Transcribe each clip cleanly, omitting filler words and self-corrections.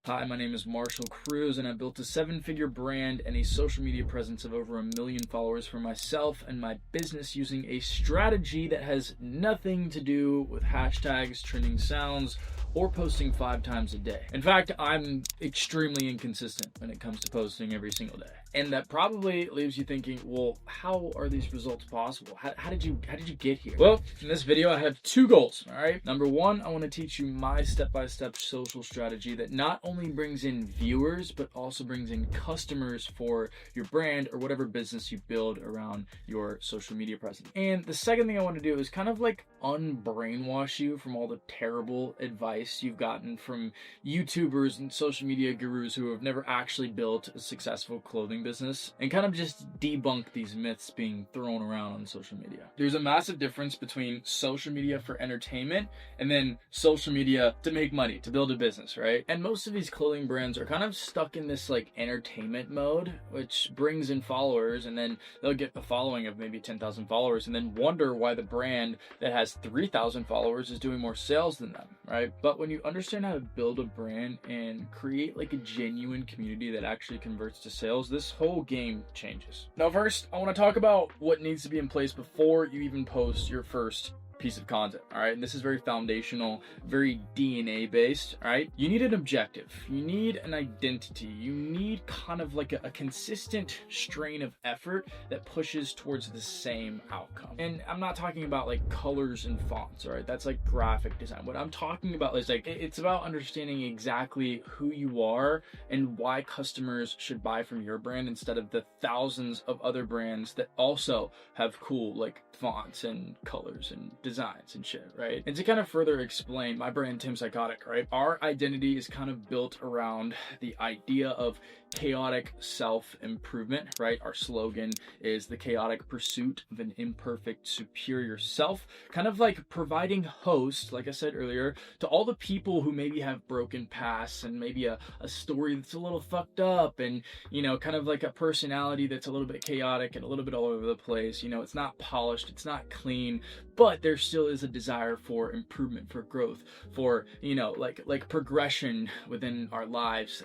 Hi, my name is Marshall Cruz, and I built a 7-figure brand and a social media presence of over 1 million followers for myself and my business using a strategy that has nothing to do with hashtags, trending sounds, or posting 5 times a day. In fact, I'm extremely inconsistent when it comes to posting every single day. And that probably leaves you thinking, well, how are these results possible? How did you get here? Well, in this video, I have 2 goals, all right? Number 1, I want to teach you my step-by-step social strategy that not only brings in viewers, but also brings in customers for your brand or whatever business you build around your social media presence. And the second thing I want to do is kind of like unbrainwash you from all the terrible advice you've gotten from YouTubers and social media gurus who have never actually built a successful clothing business, and kind of just debunk these myths being thrown around on social media. There's a massive difference between social media for entertainment and then social media to make money, to build a business, right? And most of these clothing brands are kind of stuck in this like entertainment mode, which brings in followers, and then they'll get a following of maybe 10,000 followers and then wonder why the brand that has 3,000 followers is doing more sales than them, right? But when you understand how to build a brand and create like a genuine community that actually converts to sales, this whole game changes. Now, first, I want to talk about what needs to be in place before you even post your first piece of content, all right? And this is very foundational, very DNA based, all right? You need an objective, you need an identity, you need kind of like a consistent strain of effort that pushes towards the same outcome. And I'm not talking about like colors and fonts, all right? That's like graphic design. What I'm talking about is like, it's about understanding exactly who you are and why customers should buy from your brand instead of the thousands of other brands that also have cool like fonts and colors and designs and shit, right? And to kind of further explain my brand, Tim Psychotic, right? Our identity is kind of built around the idea of chaotic self-improvement, right? Our slogan is the chaotic pursuit of an imperfect, superior self, kind of like providing host, like I said earlier, to all the people who maybe have broken pasts and maybe a story that's a little fucked up and, you know, kind of like a personality that's a little bit chaotic and a little bit all over the place. You know, it's not polished, it's not clean, but there still is a desire for improvement, for growth, for, you know, like progression within our lives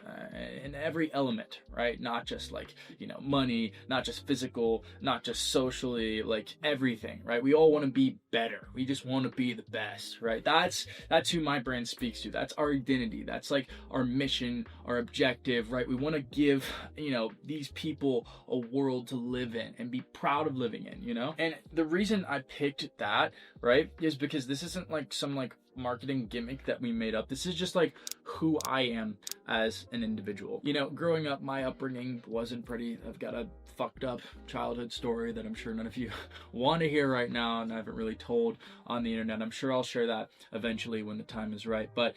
in every element, right? Not just like, you know, money, not just physical, not just socially, like everything, right? We all want to be better. We just want to be the best, right? That's who my brand speaks to. That's our identity. That's like our mission, our objective, right? We want to give, you know, these people a world to live in and be proud of living in, you know? And the reason I picked that, right, is because this isn't like some like marketing gimmick that we made up. This is just like who I am as an individual. You know, growing up, my upbringing wasn't pretty. I've got a fucked up childhood story that I'm sure none of you want to hear right now, and I haven't really told on the internet. I'm sure I'll share that eventually when the time is right. But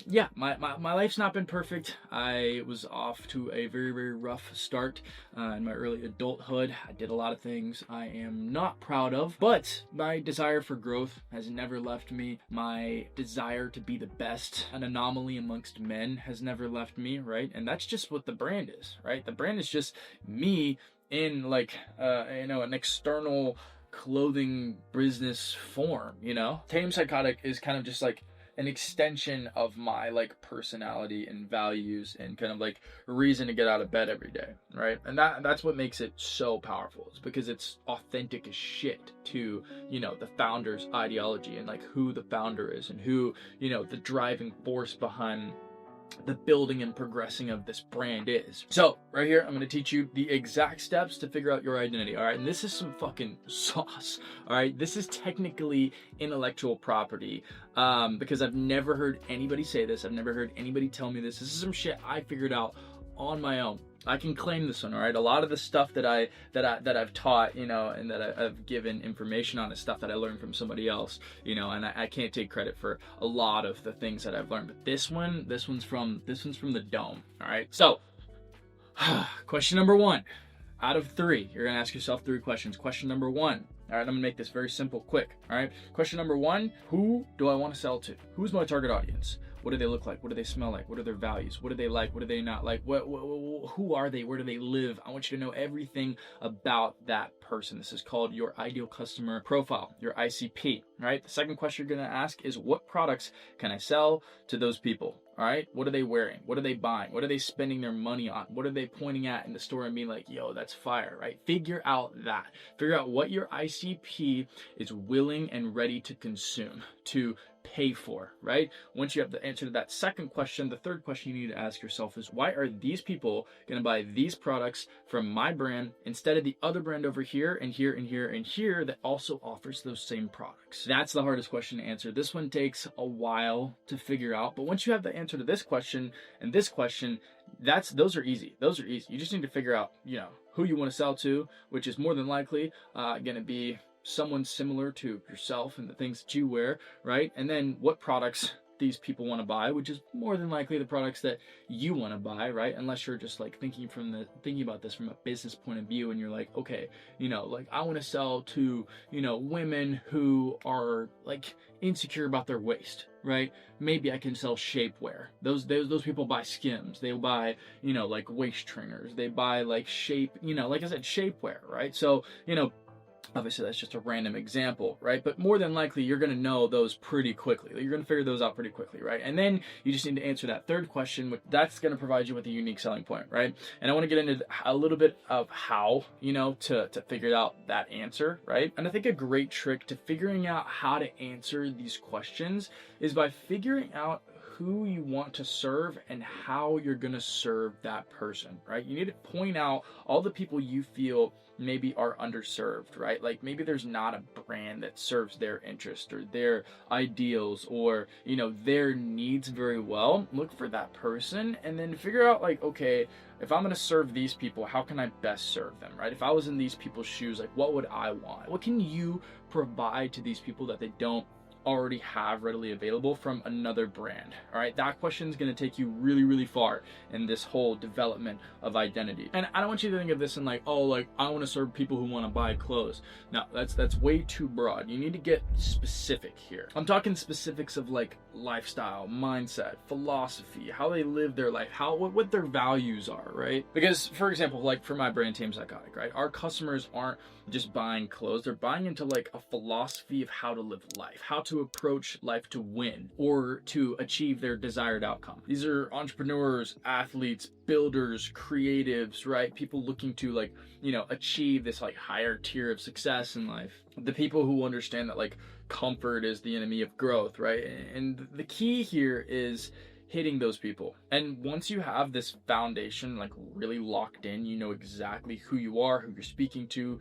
yeah, my life's not been perfect. I was off to a very, very rough start in my early adulthood. I did a lot of things I am not proud of, but my desire for growth has never left me. My desire to be the best, an anomaly amongst men, has never left me, right? And that's just what the brand is, right? The brand is just me in like, you know, an external clothing business form, you know? Tame Psychotic is kind of just like an extension of my like personality and values and kind of like reason to get out of bed every day, right? And that's what makes it so powerful. It's because it's authentic as shit to, you know, the founder's ideology and like who the founder is and who, you know, the driving force behind the building and progressing of this brand is. So right here, I'm going to teach you the exact steps to figure out your identity. All right. And this is some fucking sauce. All right. This is technically intellectual property because I've never heard anybody say this. I've never heard anybody tell me this. This is some shit I figured out on my own. I can claim this one, all right? A lot of the stuff that I've taught, you know, and that I've given information on is stuff that I learned from somebody else, you know, and I can't take credit for a lot of the things that I've learned. But this one's from the dome, all right? So, question number 1 out of 3. You're gonna ask yourself 3 questions. Question number 1. All right, I'm gonna make this very simple, quick. All right. Question number 1: who do I want to sell to? Who's my target audience? What do they look like? What do they smell like? What are their values? What do they like? What do they not like? Who are they? Where do they live? I want you to know everything about that person. This is called your ideal customer profile, your ICP, right? The second question you're going to ask is, what products can I sell to those people? All right, what are they wearing? What are they buying? What are they spending their money on? What are they pointing at in the store and being like, yo, that's fire, right? Figure out that. Figure out what your ICP is willing and ready to consume, to pay for, right? Once you have the answer to that second question, the third question you need to ask yourself is, why are these people going to buy these products from my brand instead of the other brand over here and here and here and here that also offers those same products? That's the hardest question to answer. This one takes a while to figure out, but once you have the answer to this question and this question, those are easy. Those are easy. You just need to figure out, who you want to sell to, which is more than likely going to be someone similar to yourself and the things that you wear, right? And then what products these people want to buy, which is more than likely the products that you want to buy, right? Unless you're just like thinking about this from a business point of view, and you're like, okay, like I want to sell to, women who are like insecure about their waist, right? Maybe I can sell shapewear. Those people buy Skims. They buy, like waist trainers. They buy like like I said, shapewear, right? So, obviously that's just a random example, right? But more than likely, you're going to know those pretty quickly. You're going to figure those out pretty quickly, right? And then you just need to answer that third question, which that's going to provide you with a unique selling point, right? And I want to get into a little bit of how, to figure out that answer, right? And I think a great trick to figuring out how to answer these questions is by figuring out who you want to serve and how you're going to serve that person, right? You need to point out all the people you feel maybe are underserved, right? Like maybe there's not a brand that serves their interest or their ideals or, their needs very well. Look for that person and then figure out like, okay, if I'm going to serve these people, how can I best serve them, right? If I was in these people's shoes, like what would I want? What can you provide to these people that they don't already have readily available from another brand? All right, that question is going to take you really, really far in this whole development of identity. And I don't want you to think of this in like, oh, like I want to serve people who want to buy clothes. No, that's way too broad. You need to get specific here. I'm talking specifics of like lifestyle, mindset, philosophy, how they live their life, what their values are, right? Because for example, like for my brand Tame Psychotic, right? Our customers aren't just buying clothes, they're buying into like a philosophy of how to live life, how to approach life to win or to achieve their desired outcome. These are entrepreneurs, athletes, builders, creatives, right? People looking to like, achieve this like higher tier of success in life. The people who understand that like comfort is the enemy of growth, right? And the key here is hitting those people. And once you have this foundation like really locked in, you know exactly who you are, who you're speaking to,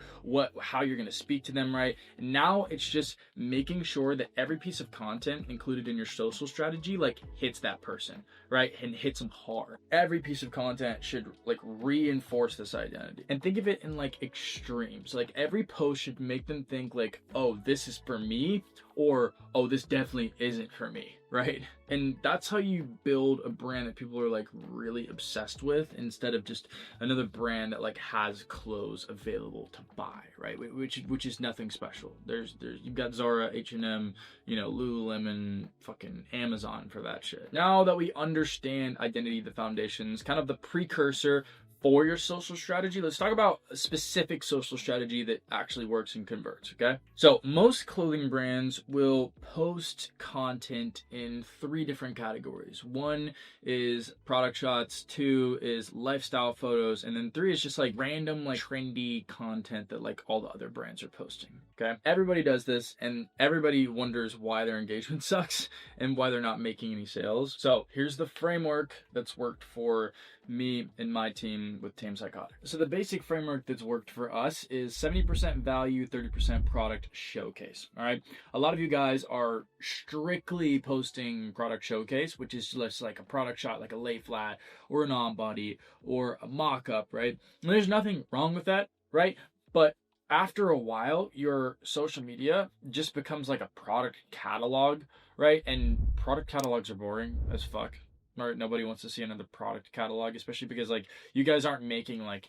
how you're going to speak to them, right? And now it's just making sure that every piece of content included in your social strategy like hits that person, right? And hits them hard. Every piece of content should like reinforce this identity. And think of it in like extremes. Like every post should make them think like, oh, this is for me, or oh, this definitely isn't for me, right? And that's how you build a brand that people are like really obsessed with, instead of just another brand that like has clothes available to buy, right? Which is nothing special. There's you've got Zara, H&M, Lululemon, fucking Amazon for that shit. Now that we understand identity, the foundations, kind of the precursor for your social strategy, let's talk about a specific social strategy that actually works and converts, okay? So most clothing brands will post content in 3 different categories. 1 is product shots, 2 is lifestyle photos, and then 3 is just like random, like trendy content that like all the other brands are posting, okay? Everybody does this, and everybody wonders why their engagement sucks and why they're not making any sales. So here's the framework that's worked for me and my team with Tame Psychotic. So the basic framework that's worked for us is 70% value, 30% product showcase. All right. A lot of you guys are strictly posting product showcase, which is just like a product shot, like a lay flat or an on body or a mock-up, right? And there's nothing wrong with that, right? But after a while, your social media just becomes like a product catalog, right? And product catalogs are boring as fuck. Right? Nobody wants to see another product catalog, especially because like you guys aren't making like,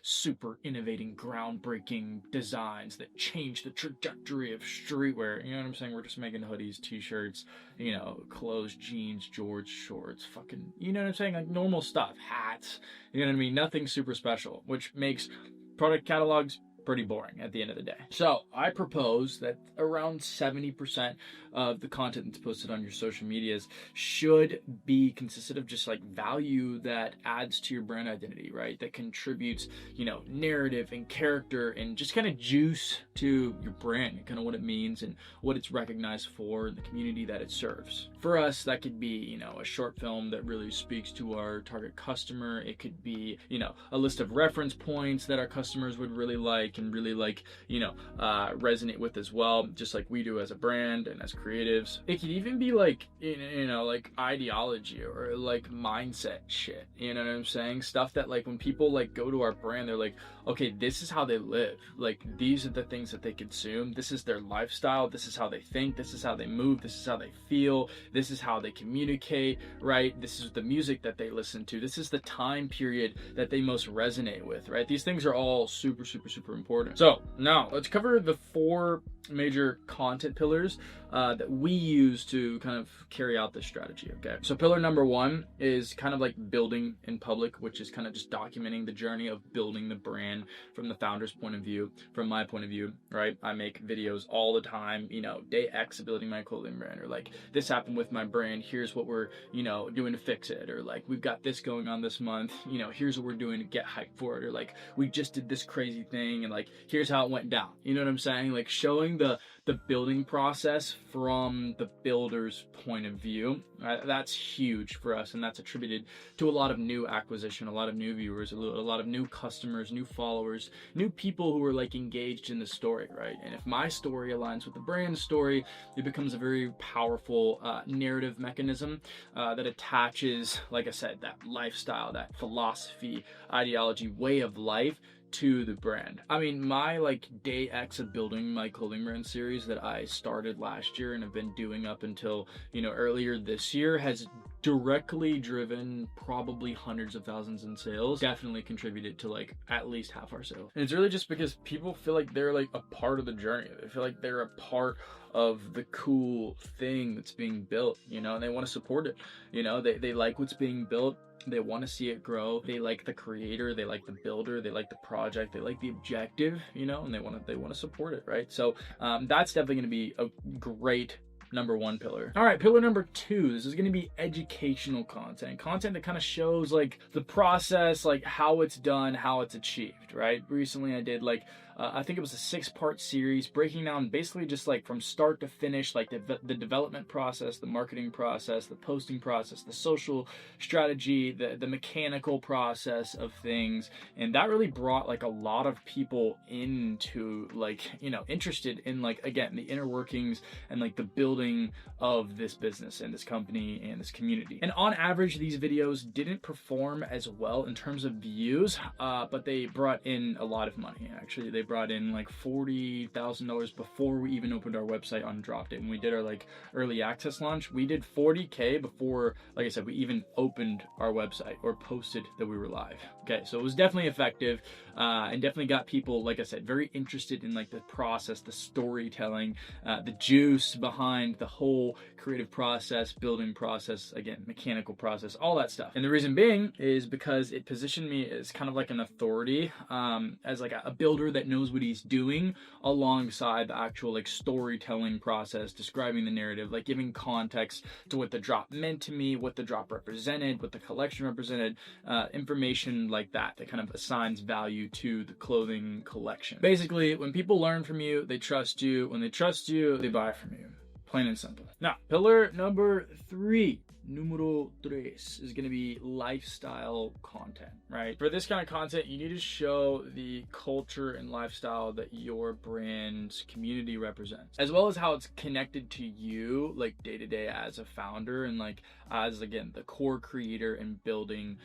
super innovating, groundbreaking designs that change the trajectory of streetwear. You know what I'm saying? We're just making hoodies, t-shirts, clothes, jeans, George shorts, fucking, you know what I'm saying? Like normal stuff, hats, you know what I mean? Nothing super special, which makes product catalogs pretty boring at the end of the day. So I propose that around 70% of the content that's posted on your social medias should be consistent of just like value that adds to your brand identity, right? That contributes, narrative and character and just kind of juice to your brand and kind of what it means and what it's recognized for and the community that it serves. For us, that could be, a short film that really speaks to our target customer. It could be, a list of reference points that our customers would really like and really resonate with as well, just like we do as a brand and as creatives. It could even be like, like ideology or like mindset shit. You know what I'm saying? Stuff that like when people like go to our brand, they're like, okay, this is how they live. Like these are the things that they consume. This is their lifestyle. This is how they think. This is how they move. This is how they feel. This is how they communicate, right? This is the music that they listen to. This is the time period that they most resonate with, right? These things are all super, super, super important. So now let's cover the 4 major content pillars that we use to kind of carry out this strategy. Okay, so pillar number 1 is kind of like building in public, which is kind of just documenting the journey of building the brand from the founder's point of view, from my point of view, right? I make videos all the time, day X of building my clothing brand, or like this happened with my brand, here's what we're doing to fix it, or like we've got this going on this month, here's what we're doing to get hyped for it, or like we just did this crazy thing and like here's how it went down. You know what I'm saying? Like showing the building process from the builder's point of view. That's huge for us, and that's attributed to a lot of new acquisition, a lot of new viewers, a lot of new customers, new followers, new people who are like engaged in the story, right? And if my story aligns with the brand story, it becomes a very powerful narrative mechanism that attaches, like I said, that lifestyle, that philosophy, ideology, way of life to the brand. I mean, my like day X of building my clothing brand series that I started last year and have been doing up until, earlier this year has directly driven probably hundreds of thousands in sales, definitely contributed to like at least half our sales. And it's really just because people feel like they're like a part of the journey. They feel like they're a part of the cool thing that's being built, and they want to support it. They like what's being built. They want to see it grow. They like the creator. They like the builder. They like the project. They like the objective, and they want to support it, right? So that's definitely going to be a great number 1 pillar. All right, pillar number 2, this is going to be educational content that kind of shows like the process, like how it's done, how it's achieved, right? Recently I did like I think it was a 6-part series breaking down basically just like from start to finish, like the development process, the marketing process, the posting process, the social strategy, the mechanical process of things. And that really brought like a lot of people into like, interested in like, again, the inner workings and like the building of this business and this company and this community. And on average, these videos didn't perform as well in terms of views, but they brought in a lot of money. Actually, they brought in like $40,000 before we even opened our website on Drop It. When we did our like early access launch, we did $40K before, like I said, we even opened our website or posted that we were live. Okay, so it was definitely effective and definitely got people, like I said, very interested in like the process, the storytelling, the juice behind the whole creative process, building process, again, mechanical process, all that stuff. And the reason being is because it positioned me as kind of like an authority, as like a builder that knows what he's doing, alongside the actual like storytelling process, describing the narrative, like giving context to what the drop meant to me, what the drop represented, what the collection represented, information like that kind of assigns value to the clothing collection. Basically, when people learn from you, they trust you. When they trust you, they buy from you. Plain and simple. Now, pillar number 3, numero 3, is going to be lifestyle content, right? For this kind of content, you need to show the culture and lifestyle that your brand's community represents, as well as how it's connected to you, like day to day as a founder and like as, again, the core creator and building,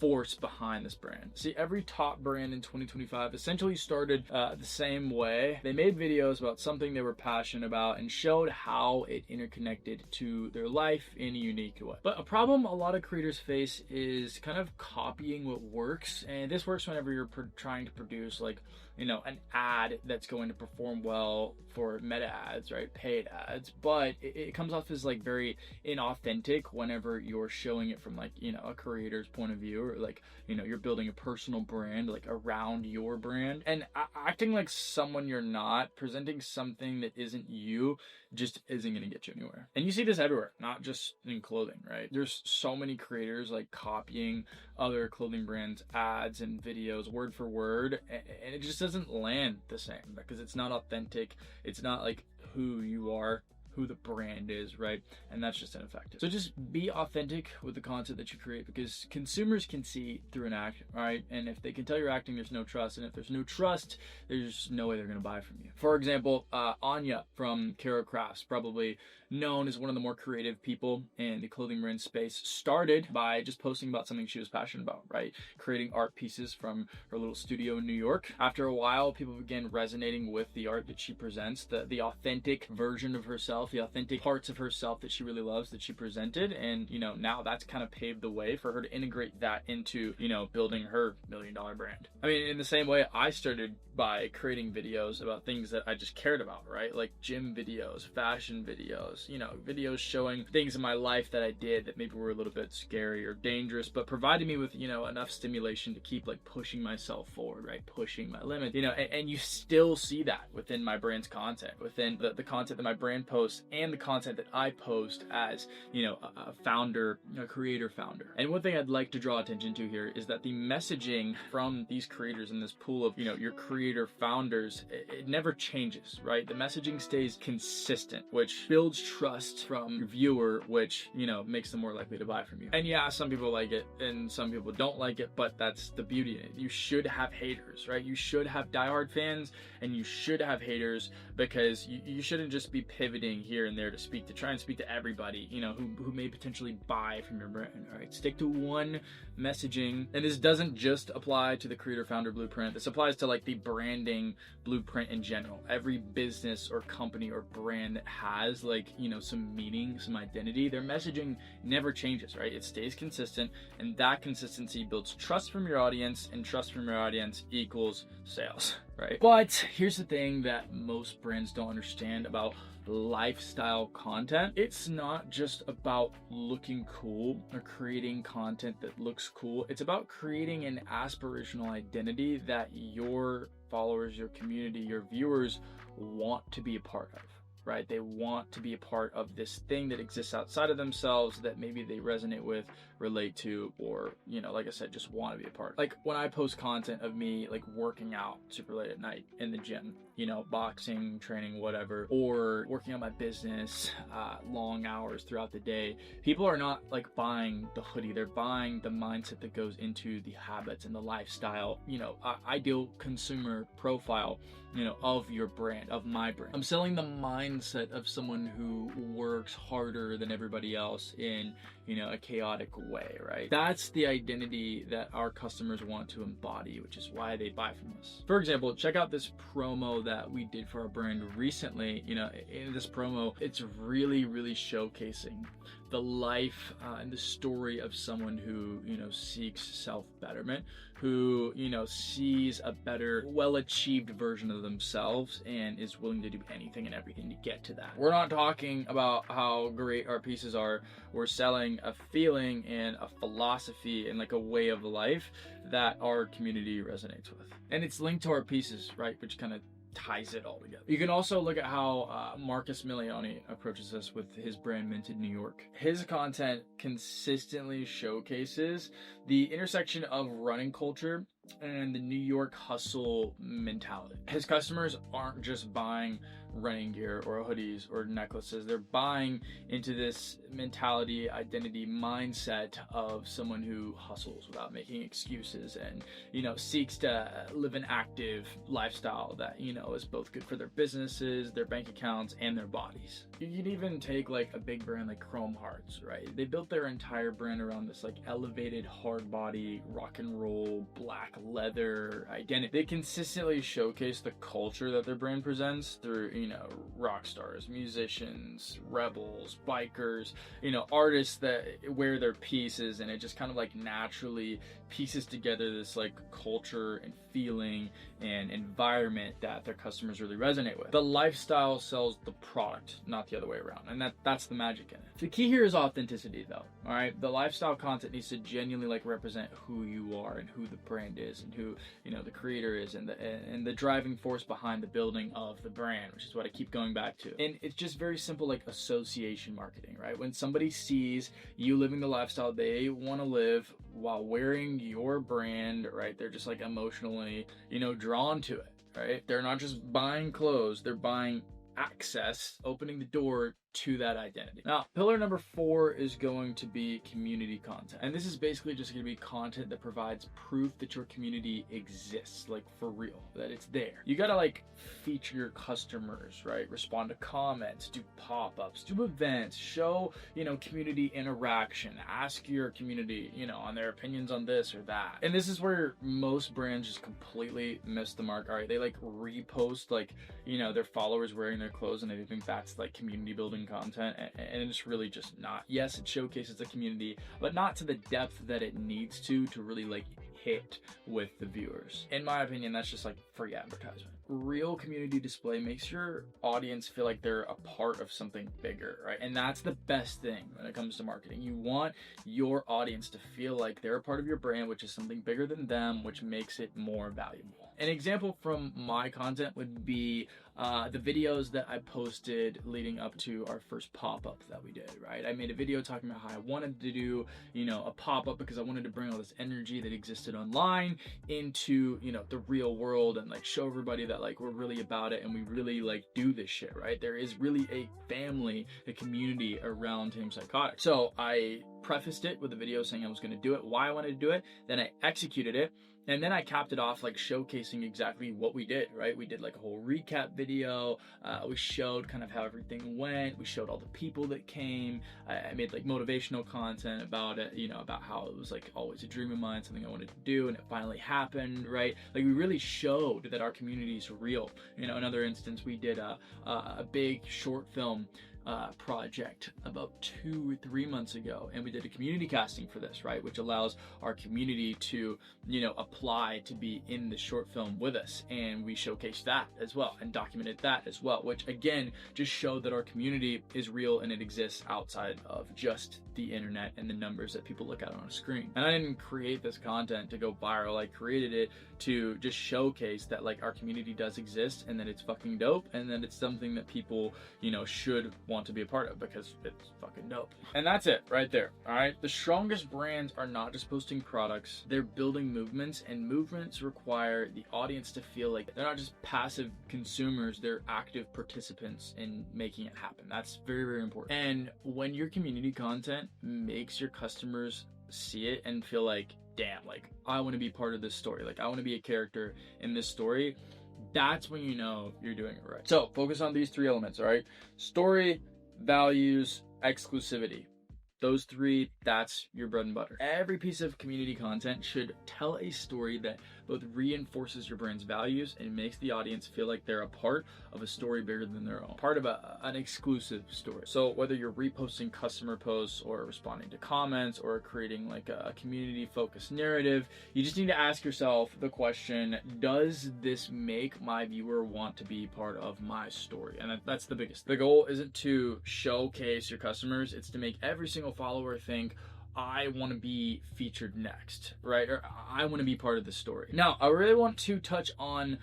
force behind this brand. See, every top brand in 2025 essentially started the same way. They made videos about something they were passionate about and showed how it interconnected to their life in a unique way. But a problem a lot of creators face is kind of copying what works, and this works whenever you're trying to produce like an ad that's going to perform well for meta ads, right? Paid ads, but it comes off as like very inauthentic whenever you're showing it from like, a creator's point of view, or like, you're building a personal brand like around your brand, and acting like someone you're not, presenting something that isn't you, just isn't going to get you anywhere. And you see this everywhere, not just in clothing, right? There's so many creators like copying other clothing brands ads and videos word for word, and it just doesn't land the same because it's not authentic. It's not like who you are, who the brand is, right? And that's just ineffective. So just be authentic with the content that you create, because consumers can see through an act, right? And if they can tell you're acting, there's no trust. And if there's no trust, there's no way they're gonna buy from you. For example, Anya from Caro Crafts, probably known as one of the more creative people in the clothing brand space, started by just posting about something she was passionate about, right? Creating art pieces from her little studio in New York. After a while, people began resonating with the art that she presents, the authentic version of herself, the authentic parts of herself that she really loves that she presented. And, now that's kind of paved the way for her to integrate that into, building her $1 million brand. I mean, in the same way, I started by creating videos about things that I just cared about, right? Like gym videos, fashion videos, videos showing things in my life that I did that maybe were a little bit scary or dangerous, but provided me with, enough stimulation to keep like pushing myself forward, right? Pushing my limit, and you still see that within my brand's content, within the content that my brand posts and the content that I post as, a founder, a creator founder. And one thing I'd like to draw attention to here is that the messaging from these creators in this pool of, your creator founders, it never changes, right? The messaging stays consistent, which builds trust from your viewer, which, makes them more likely to buy from you. And yeah, some people like it and some people don't like it, but that's the beauty in it. You should have haters, right? You should have diehard fans and you should have haters, because you shouldn't just be pivoting here and there to try and speak to everybody, who may potentially buy from your brand. All right, stick to one messaging. And this doesn't just apply to the creator founder blueprint. This applies to like the branding blueprint in general. Every business or company or brand that has like, some meaning, some identity, their messaging never changes, right? It stays consistent, and that consistency builds trust from your audience, and trust from your audience equals sales, right? But here's the thing that most brands don't understand about lifestyle content. It's not just about looking cool or creating content that looks cool. It's about creating an aspirational identity that your followers, your community, your viewers want to be a part of, right? They want to be a part of this thing that exists outside of themselves that maybe they resonate with, relate to, or, like I said, just want to be a part. Like when I post content of me like working out super late at night in the gym, boxing, training, whatever, or working on my business, long hours throughout the day, people are not like buying the hoodie. They're buying the mindset that goes into the habits and the lifestyle, ideal consumer profile, of your brand, of my brand. I'm selling the mindset of someone who works harder than everybody else in, a chaotic way, right? That's the identity that our customers want to embody, which is why they buy from us. For example, check out this promo that we did for our brand recently. In this promo, it's really, really showcasing the life and the story of someone who, seeks self-betterment, who, sees a better, well-achieved version of themselves and is willing to do anything and everything to get to that. We're not talking about how great our pieces are. We're selling a feeling and a philosophy and like a way of life that our community resonates with. And it's linked to our pieces, right? Which kind of ties it all together. You can also look at how Marcus Milioni approaches this with his brand Minted New York. His content consistently showcases the intersection of running culture and the New York hustle mentality. His customers aren't just buying running gear or hoodies or necklaces. They're buying into this mentality, identity, mindset of someone who hustles without making excuses and, seeks to live an active lifestyle that, is both good for their businesses, their bank accounts, and their bodies. You can even take like a big brand like Chrome Hearts, right? They built their entire brand around this like elevated hard body, rock and roll, black leather identity. They consistently showcase the culture that their brand presents through, you know, rock stars, musicians, rebels, bikers, you know, artists that wear their pieces, and it just kind of like naturally pieces together this like culture and feeling and environment that their customers really resonate with. The lifestyle sells the product, not the other way around, and that's the magic in it. The key here is authenticity, though. All right, the lifestyle content needs to genuinely like represent who you are and who the brand is and who, you know, the creator is, and the driving force behind the building of the brand, which is what I keep going back to. And it's just very simple, like association marketing, right? When somebody sees you living the lifestyle they want to live while wearing your brand, right, they're just like emotionally, you know, drawn to it, right? They're not just buying clothes, they're buying access, opening the door to that identity. Now, pillar number 4 is going to be community content. And this is basically just going to be content that provides proof that your community exists, like for real, that it's there. You got to like feature your customers, right? Respond to comments, do pop-ups, do events, show, you know, community interaction, ask your community, you know, on their opinions on this or that. And this is where most brands just completely miss the mark. All right, they like repost like, you know, their followers wearing their clothes, and they think that's like community building content, and it's really just not. Yes, it showcases the community, but not to the depth that it needs to really like hit with the viewers. In my opinion, that's just like free advertisement. Real community display makes your audience feel like they're a part of something bigger, right? And that's the best thing when it comes to marketing. You want your audience to feel like they're a part of your brand, which is something bigger than them, which makes it more valuable. An example from my content would be the videos that I posted leading up to our first pop-up that we did, right? I made a video talking about how I wanted to do, you know, a pop-up because I wanted to bring all this energy that existed online into, you know, the real world, and like show everybody that like we're really about it and we really like do this shit, right? There is really a family, a community around Tame Psychotic. So I prefaced it with a video saying I was going to do it, why I wanted to do it, then I executed it. And then I capped it off like showcasing exactly what we did, right? We did like a whole recap video. We showed kind of how everything went. We showed all the people that came. I made like motivational content about it, you know, about how it was like always a dream of mine, something I wanted to do, and it finally happened, right? Like we really showed that our community is real. You know, another instance, we did a big short film project about 2 or 3 months ago, and we did a community casting for this, right, which allows our community to, you know, apply to be in the short film with us, and we showcased that as well and documented that as well, which again just showed that our community is real and it exists outside of just the internet and the numbers that people look at on a screen. And I didn't create this content to go viral. I created it to just showcase that like our community does exist, and that it's fucking dope, and that it's something that people, you know, should want to be a part of because it's fucking dope. And that's it right there. All right, the strongest brands are not just posting products, they're building movements, and movements require the audience to feel like they're not just passive consumers, they're active participants in making it happen. That's very, very important. And when your community content makes your customers see it and feel like, damn, like I want to be part of this story, like I want to be a character in this story, that's when you know you're doing it right. So focus on these 3 elements, all right? Story, values, exclusivity. Those 3, that's your bread and butter. Every piece of community content should tell a story that both reinforces your brand's values and makes the audience feel like they're a part of a story bigger than their own, part of an exclusive story. So whether you're reposting customer posts or responding to comments or creating like a community focused narrative, you just need to ask yourself the question, does this make my viewer want to be part of my story? And that's the biggest. The goal isn't to showcase your customers, it's to make every single follower think, I want to be featured next, right? Or I want to be part of the story. Now, I really want to touch on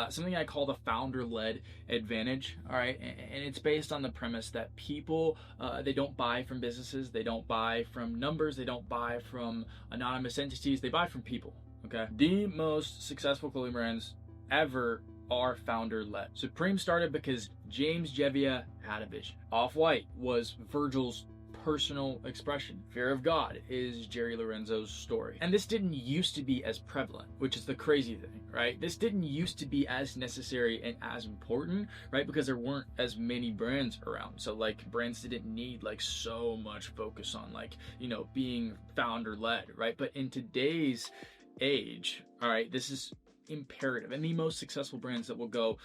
something I call the founder-led advantage, all right? And it's based on the premise that people, they don't buy from businesses, they don't buy from numbers, they don't buy from anonymous entities, they buy from people, okay? The most successful clothing brands ever are founder-led. Supreme started because James Jebbia had a vision. Off-White was Virgil's personal expression. Fear of God is Jerry Lorenzo's story. And this didn't used to be as prevalent, which is the crazy thing, right? This didn't used to be as necessary and as important, right? Because there weren't as many brands around. So like brands didn't need like so much focus on like, you know, being founder led, right? But in today's age, all right, this is imperative. And the most successful brands that will go,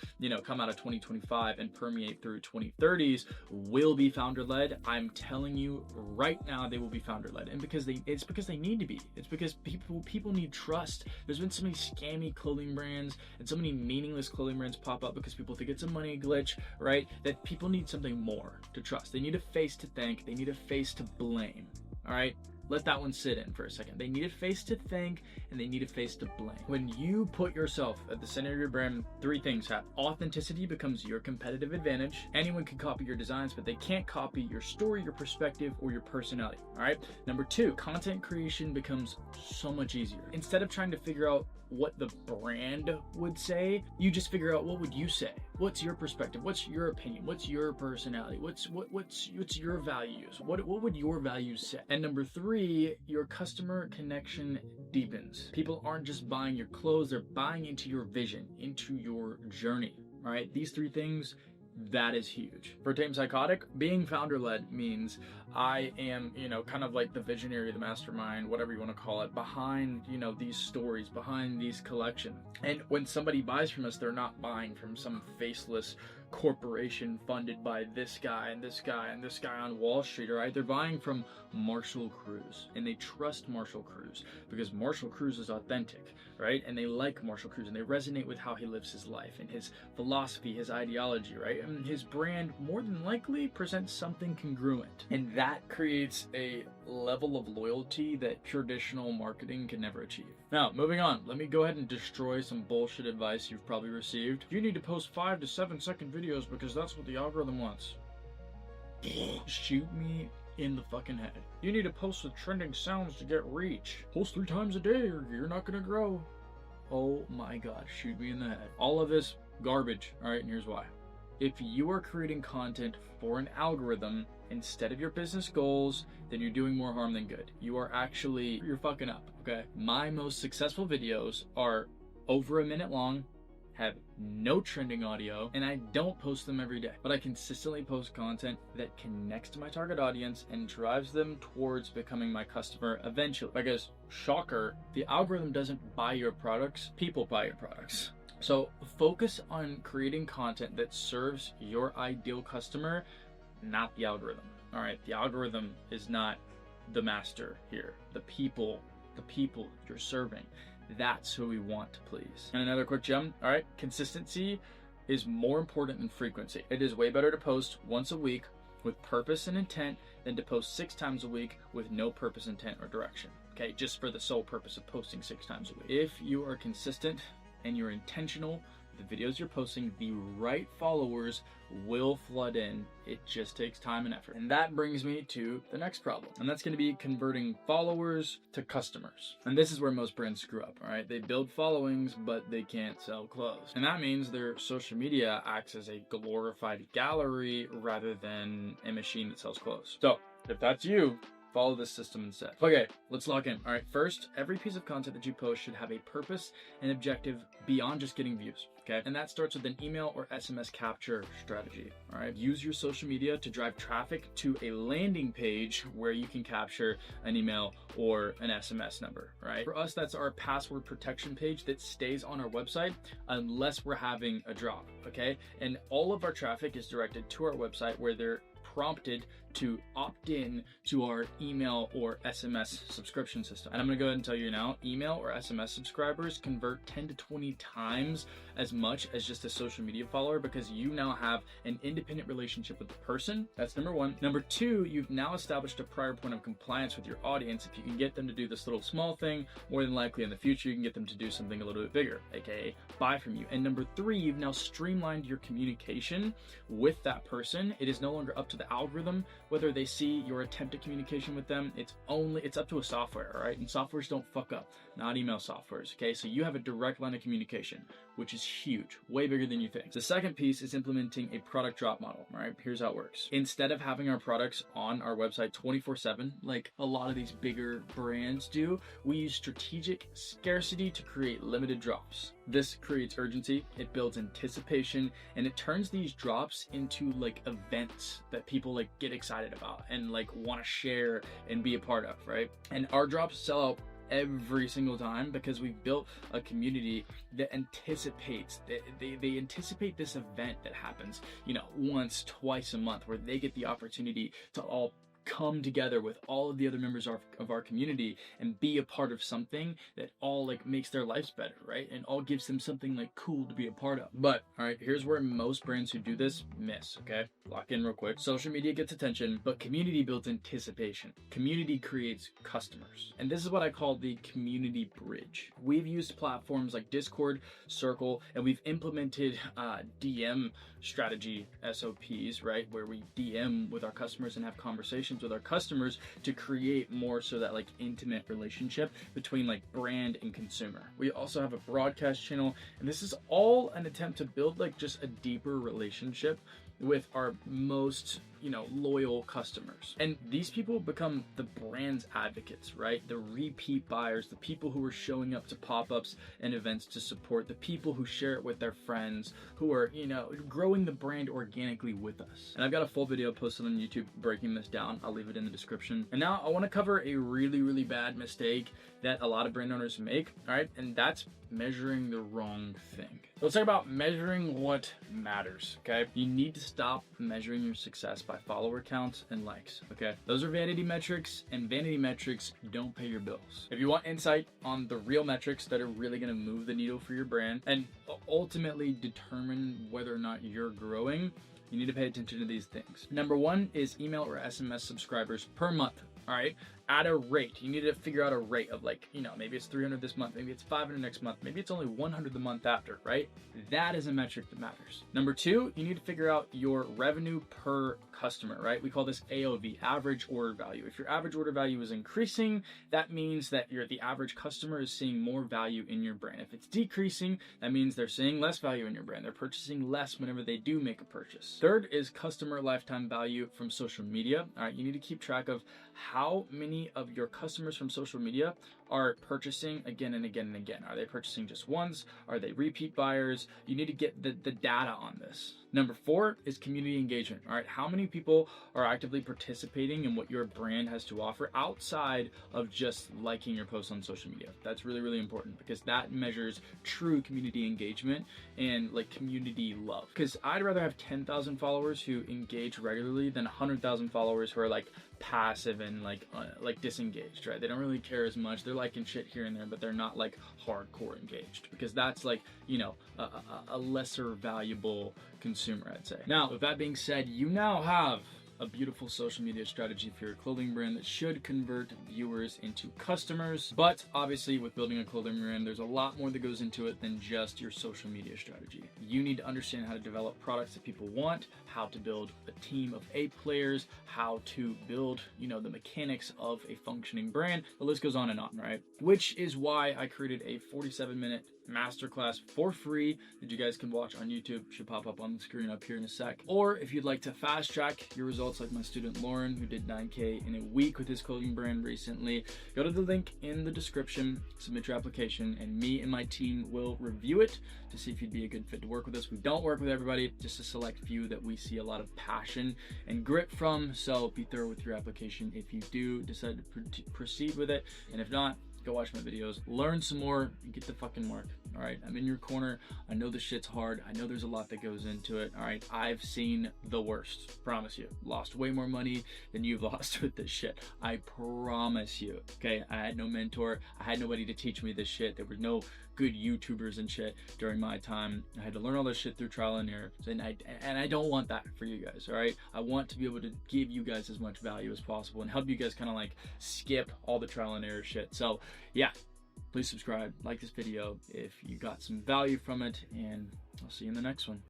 come out of 2025 and permeate through 2030s will be founder led. I'm telling you right now, they will be founder led. And it's because they need to be. It's because people need trust. There's been so many scammy clothing brands and so many meaningless clothing brands pop up because people think it's a money glitch, right? That people need something more to trust. They need a face to thank. They need a face to blame. All right. Let that one sit in for a second. They need a face to thank and they need a face to blame. When you put yourself at the center of your brand, three things happen. Authenticity becomes your competitive advantage. Anyone can copy your designs, but they can't copy your story, your perspective, or your personality. All right. Number two, content creation becomes so much easier. Instead of trying to figure out what the brand would say, you just figure out what would you say? What's your perspective? What's your opinion? What's your personality? What's your values? What would your values say? And number three, your customer connection deepens. People aren't just buying your clothes, they're buying into your vision, into your journey. All right, these three things, that is huge. For Tame Psychotic, being founder-led means I am, kind of like the visionary, the mastermind, whatever you want to call it, behind, these stories, behind these collections. And when somebody buys from us, they're not buying from some faceless corporation funded by this guy and this guy and this guy on Wall Street, right? They're buying from Marshall Cruz, and they trust Marshall Cruz because Marshall Cruz is authentic, right? And they like Marshall Cruz and they resonate with how he lives his life and his philosophy, his ideology, right? And his brand more than likely presents something congruent, and that creates a level of loyalty that traditional marketing can never achieve. Now, moving on, let me go ahead and destroy some bullshit advice you've probably received. You need to post 5 to 7 second videos because that's what the algorithm wants. Shoot me in the fucking head. You need to post with trending sounds to get reach. Post 3 times a day or you're not gonna grow. Oh my god, shoot me in the head. All of this garbage, alright, and here's why. If you are creating content for an algorithm instead of your business goals, then you're doing more harm than good. You're fucking up, okay? My most successful videos are over a minute long, have no trending audio, and I don't post them every day, but I consistently post content that connects to my target audience and drives them towards becoming my customer eventually. Because, shocker, the algorithm doesn't buy your products, people buy your products. So focus on creating content that serves your ideal customer, not the algorithm. All right, the algorithm is not the master here. The people you're serving, that's who we want to please. And another quick gem, all right, consistency is more important than frequency. It is way better to post once a week with purpose and intent than to post 6 times a week with no purpose, intent, or direction. Okay, just for the sole purpose of posting 6 times a week. If you are consistent and you're intentional, the videos you're posting, the right followers will flood in. It just takes time and effort. And that brings me to the next problem. And that's going to be converting followers to customers. And this is where most brands screw up, all right? They build followings, but they can't sell clothes. And that means their social media acts as a glorified gallery rather than a machine that sells clothes. So if that's you, follow this system instead. Okay, let's lock in. All right, first, every piece of content that you post should have a purpose and objective beyond just getting views, okay? And that starts with an email or SMS capture strategy, all right? Use your social media to drive traffic to a landing page where you can capture an email or an SMS number, right? For us, that's our password protection page that stays on our website unless we're having a drop, okay? And all of our traffic is directed to our website where they're prompted to opt in to our email or SMS subscription system. And I'm gonna go ahead and tell you now, email or SMS subscribers convert 10 to 20 times as much as just a social media follower because you now have an independent relationship with the person. That's number one. Number two, you've now established a prior point of compliance with your audience. If you can get them to do this little small thing, more than likely in the future, you can get them to do something a little bit bigger, aka buy from you. And number three, you've now streamlined your communication with that person. It is no longer up to the algorithm whether they see your attempt at communication with them. It's up to a software, all right? And softwares don't fuck up, not email softwares, okay? So you have a direct line of communication, which is huge, way bigger than you think. The second piece is implementing a product drop model, all right? Here's how it works. Instead of having our products on our website 24/7, like a lot of these bigger brands do, we use strategic scarcity to create limited drops. This creates urgency, it builds anticipation, and it turns these drops into like events that people like get excited about and like want to share and be a part of, right? And our drops sell out every single time because we've built a community that anticipates, they anticipate this event that happens, you know, once, twice a month, where they get the opportunity to all come together with all of the other members of our community and be a part of something that all like makes their lives better, right? And all gives them something like cool to be a part of. But all right, here's where most brands who do this miss, okay? Lock in real quick. Social media gets attention, but community builds anticipation. Community creates customers. And this is what I call the community bridge. We've used platforms like Discord, Circle, and we've implemented DM strategy SOPs, right? Where we DM with our customers and have conversations with our customers to create more so that like intimate relationship between like brand and consumer. We also have a broadcast channel, and this is all an attempt to build like just a deeper relationship with our most, you know, loyal customers. And these people become the brand's advocates, right? The repeat buyers, the people who are showing up to pop-ups and events to support, the people who share it with their friends, who are, you know, growing the brand organically with us. And I've got a full video posted on YouTube breaking this down. I'll leave it in the description. And now I want to cover a really, really bad mistake that a lot of brand owners make, all right? And that's measuring the wrong thing. Let's talk about measuring what matters, okay? You need to stop measuring your success by follower counts and likes, okay? Those are vanity metrics, and vanity metrics don't pay your bills. If you want insight on the real metrics that are really gonna move the needle for your brand and ultimately determine whether or not you're growing, you need to pay attention to these things. Number one is email or SMS subscribers per month, all right? At a rate. You need to figure out a rate of like, you know, maybe it's 300 this month, maybe it's 500 next month, maybe it's only 100 the month after, right? That is a metric that matters. Number two, you need to figure out your revenue per customer, right? We call this AOV, average order value. If your average order value is increasing, that means that the average customer is seeing more value in your brand. If it's decreasing, that means they're seeing less value in your brand. They're purchasing less whenever they do make a purchase. Third is customer lifetime value from social media. All right, you need to keep track of how many of your customers from social media are purchasing again and again and again. Are they purchasing just once? Are they repeat buyers? You need to get the data on this. Number four is community engagement. All right, how many people are actively participating in what your brand has to offer outside of just liking your posts on social media? That's really, really important because that measures true community engagement and like community love. Because I'd rather have 10,000 followers who engage regularly than 100,000 followers who are like passive and like disengaged, right? They don't really care as much. They're liking shit here and there, but they're not like hardcore engaged, because that's like, you know, a lesser valuable consumer, I'd say. Now, with that being said, you now have a beautiful social media strategy for your clothing brand that should convert viewers into customers. But obviously with building a clothing brand, there's a lot more that goes into it than just your social media strategy. You need to understand how to develop products that people want, how to build a team of A players, how to build, you know, the mechanics of a functioning brand. The list goes on and on, right? Which is why I created a 47-minute masterclass for free that you guys can watch on YouTube. Should pop up on the screen up here in a sec. Or if you'd like to fast track your results like my student Lauren, who did 9K in a week with his clothing brand recently, go to the link in the description, submit your application, and me and my team will review it to see if you'd be a good fit to work with us. We don't work with everybody, just a select few that we see a lot of passion and grit from. So be thorough with your application if you do decide to proceed with it. And if not, go watch my videos, learn some more, and get the fucking work. All right, I'm in your corner. I know this shit's hard. I know there's a lot that goes into it. All right, I've seen the worst. Promise you. Lost way more money than you've lost with this shit. I promise you. Okay, I had no mentor. I had nobody to teach me this shit. There were no good YouTubers and shit during my time. I had to learn all this shit through trial and error. And I don't want that for you guys, all right? I want to be able to give you guys as much value as possible and help you guys kind of like skip all the trial and error shit. So yeah, please subscribe, like this video if you got some value from it, and I'll see you in the next one.